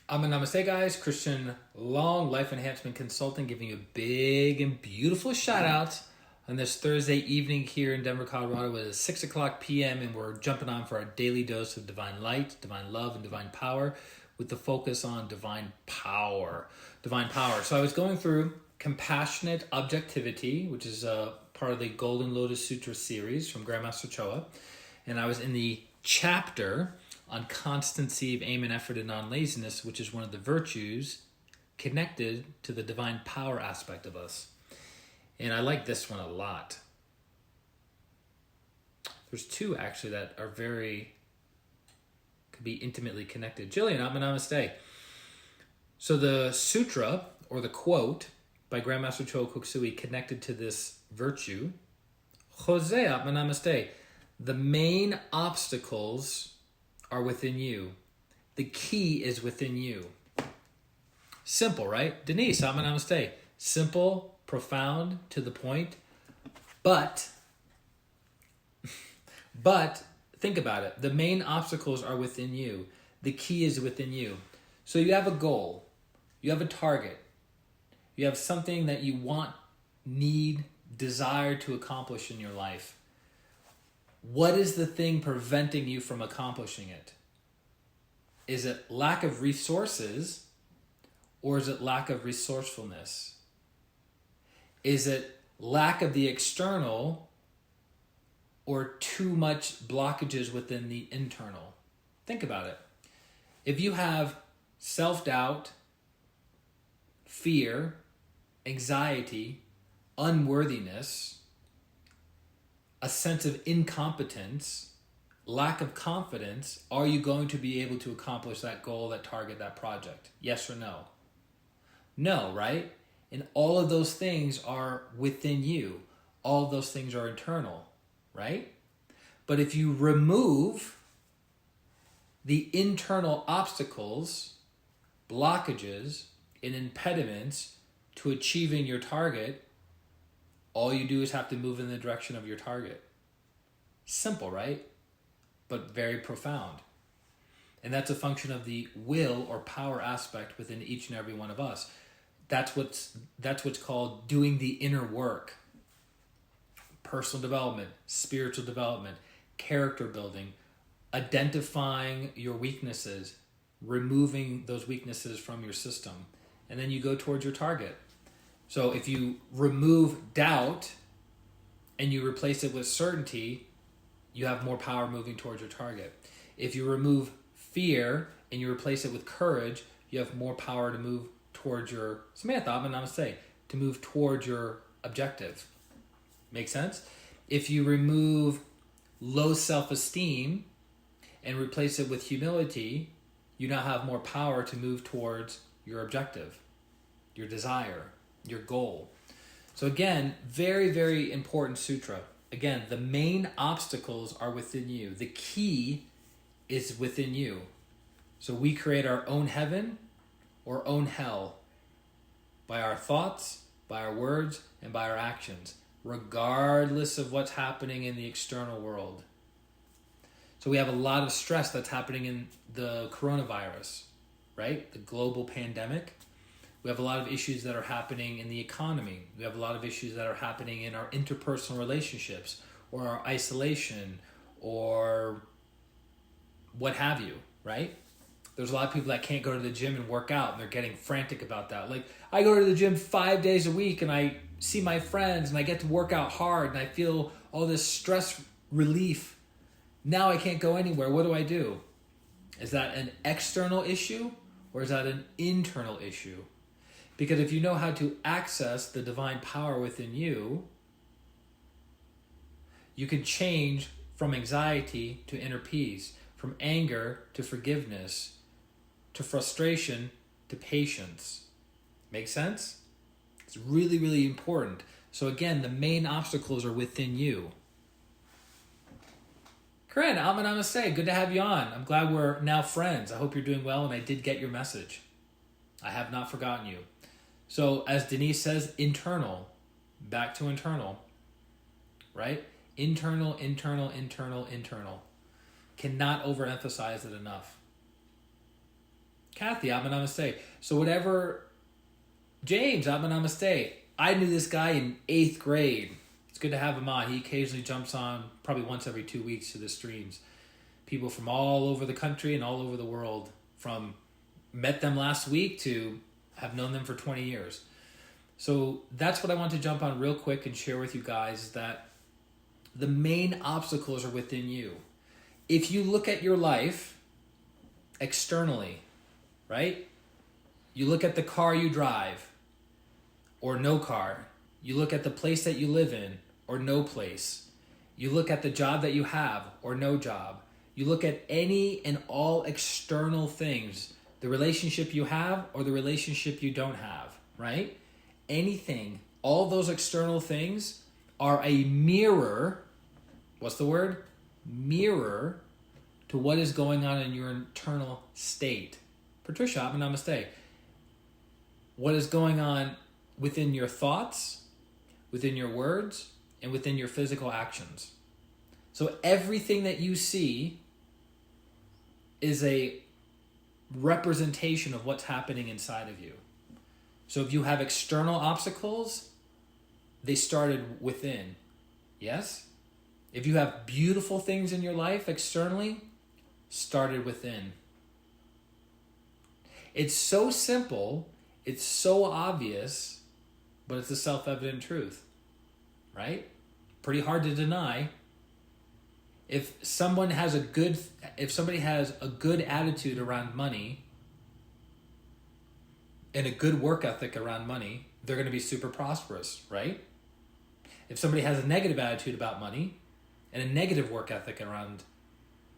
Namaste, guys. Christian Long, Life Enhancement Consultant, giving you a big and beautiful shout out on this Thursday evening here in Denver, Colorado. It is 6 o'clock p.m. and we're jumping on for our daily dose of divine light, divine love, and divine power with the focus on divine power. Divine power. So I was going through Compassionate Objectivity, which is a part of the Golden Lotus Sutra series from Grandmaster Choa. And I was in the chapter on constancy of aim and effort and non-laziness, which is one of the virtues connected to the divine power aspect of us. And I like this one a lot. There's two actually that are could be intimately connected. Jillian, namaste. So the sutra, or the quote, by Grandmaster Choa Koksui connected to this virtue, Jose, namaste. The main obstacles are within you. The key is within you. Simple, right? Denise, namaste. Simple, profound, to the point. But think about it. The main obstacles are within you. The key is within you. So you have a goal. You have a target. You have something that you want, need, desire to accomplish in your life. What is the thing preventing you from accomplishing it? Is it lack of resources, or is it lack of resourcefulness? Is it lack of the external, or too much blockages within the internal? Think about it. If you have self-doubt, fear, anxiety, unworthiness, a sense of incompetence, lack of confidence, are you going to be able to accomplish that goal, that target, that project? Yes or no? No, right? And all of those things are within you. All of those things are internal, right? But if you remove the internal obstacles, blockages, and impediments to achieving your target, all you do is have to move in the direction of your target. Simple, right? But very profound. And that's a function of the will or power aspect within each and every one of us. That's what's called doing the inner work. Personal development, spiritual development, character building, identifying your weaknesses, removing those weaknesses from your system, and then you go towards your target. So if you remove doubt and you replace it with certainty, you have more power moving towards your target. If you remove fear and you replace it with courage, you have more power to move towards your to move towards your objective. Make sense? If you remove low self-esteem and replace it with humility, you now have more power to move towards your objective, your desire, your goal. So again, very, very important sutra. Again, the main obstacles are within you. The key is within you. So we create our own heaven or own hell by our thoughts, by our words, and by our actions, regardless of what's happening in the external world. So we have a lot of stress that's happening in the coronavirus, right? The global pandemic. We have a lot of issues that are happening in the economy. We have a lot of issues that are happening in our interpersonal relationships, or our isolation, or what have you, right? There's a lot of people that can't go to the gym and work out, and they're getting frantic about that. Like, I go to the gym 5 days a week, and I see my friends, and I get to work out hard, and I feel all this stress relief. Now I can't go anywhere. What do I do? Is that an external issue, or is that an internal issue? Because if you know how to access the divine power within you, you can change from anxiety to inner peace, from anger to forgiveness, to frustration to patience. Make sense? It's really, really important. So again, the main obstacles are within you. Corinne, namaste. Good to have you on. I'm glad we're now friends. I hope you're doing well, and I did get your message. I have not forgotten you. So as Denise says, internal. Back to internal. Right? Internal, internal, internal, internal. Cannot overemphasize it enough. Kathy, Atma Namaste. So whatever, James, Atma Namaste. I knew this guy in 8th grade. It's good to have him on. He occasionally jumps on probably once every 2 weeks to the streams. People from all over the country and all over the world, from met them last week to have known them for 20 years. So that's what I want to jump on real quick and share with you guys, that the main obstacles are within you. If you look at your life externally, right? You look at the car you drive or no car. You look at the place that you live in or no place. You look at the job that you have or no job. You look at any and all external things, the relationship you have or the relationship you don't have, right? Anything, all those external things are a mirror. What's the word? Mirror to what is going on in your internal state. Patricia, Atma Namaste. What is going on within your thoughts, within your words, and within your physical actions. So everything that you see is a representation of what's happening inside of you. So if you have external obstacles, they started within. Yes? If you have beautiful things in your life externally, started within. It's so simple, it's so obvious, but it's a self-evident truth, right? Pretty hard to deny. If somebody has a good attitude around money and a good work ethic around money, they're going to be super prosperous, right? If somebody has a negative attitude about money and a negative work ethic around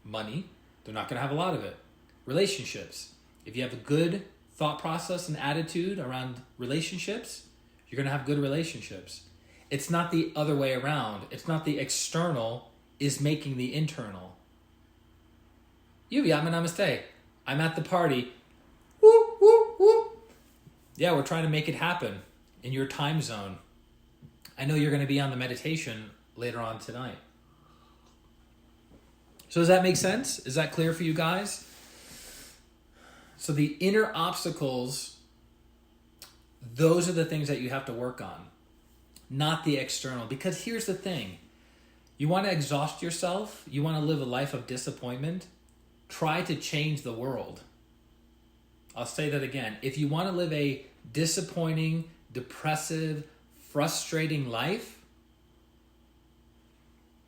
money, they're not going to have a lot of it. Relationships. If you have a good thought process and attitude around relationships, you're going to have good relationships. It's not the other way around. It's not the external is making the internal. Yuvi, Atma Namaste. I'm at the party. Woo, woo, woo. Yeah, we're trying to make it happen in your time zone. I know you're going to be on the meditation later on tonight. So does that make sense? Is that clear for you guys? So the inner obstacles, those are the things that you have to work on, not the external. Because here's the thing. You want to exhaust yourself? You want to live a life of disappointment? Try to change the world. I'll say that again. If you want to live a disappointing, depressive, frustrating life,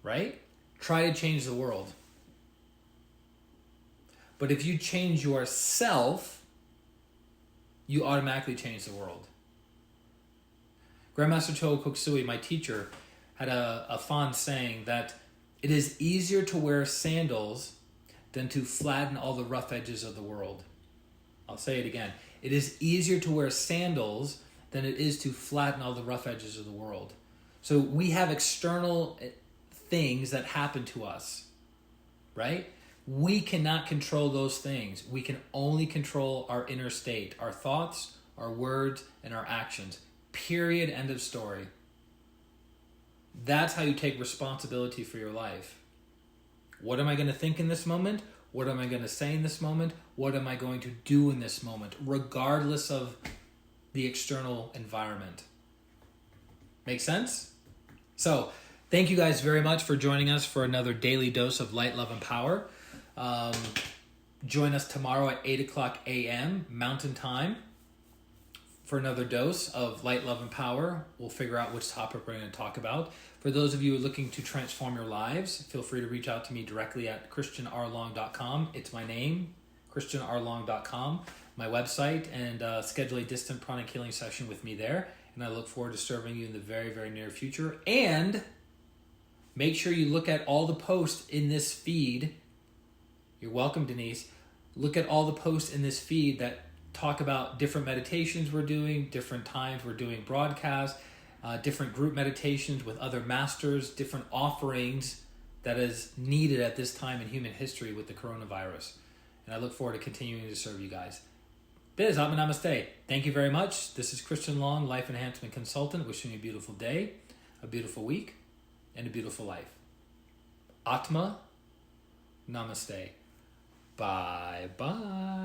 right? Try to change the world. But if you change yourself, you automatically change the world. Grandmaster Cho Koksui, my teacher, had a fond saying that it is easier to wear sandals than to flatten all the rough edges of the world. I'll say it again. It is easier to wear sandals than it is to flatten all the rough edges of the world. So we have external things that happen to us, right? We cannot control those things. We can only control our inner state, our thoughts, our words, and our actions. Period. End of story. That's how you take responsibility for your life. What am I going to think in this moment? What am I going to say in this moment? What am I going to do in this moment, regardless of the external environment? Make sense? So, thank you guys very much for joining us for another daily dose of light, love, and power. Join us tomorrow at 8 o'clock a.m. Mountain Time for another dose of light, love, and power. We'll figure out which topic we're going to talk about. For those of you looking to transform your lives, feel free to reach out to me directly at ChristianRLong.com. It's my name, ChristianRLong.com, my website, and schedule a distant pranic healing session with me there. And I look forward to serving you in the very, very near future. And make sure you look at all the posts in this feed. You're welcome, Denise. Look at all the posts in this feed that talk about different meditations we're doing, different times we're doing broadcasts, different group meditations with other masters, different offerings that is needed at this time in human history with the coronavirus. And I look forward to continuing to serve you guys. Biz, Atma Namaste. Thank you very much. This is Christian Long, Life Enhancement Consultant, wishing you a beautiful day, a beautiful week, and a beautiful life. Atma Namaste. Bye-bye.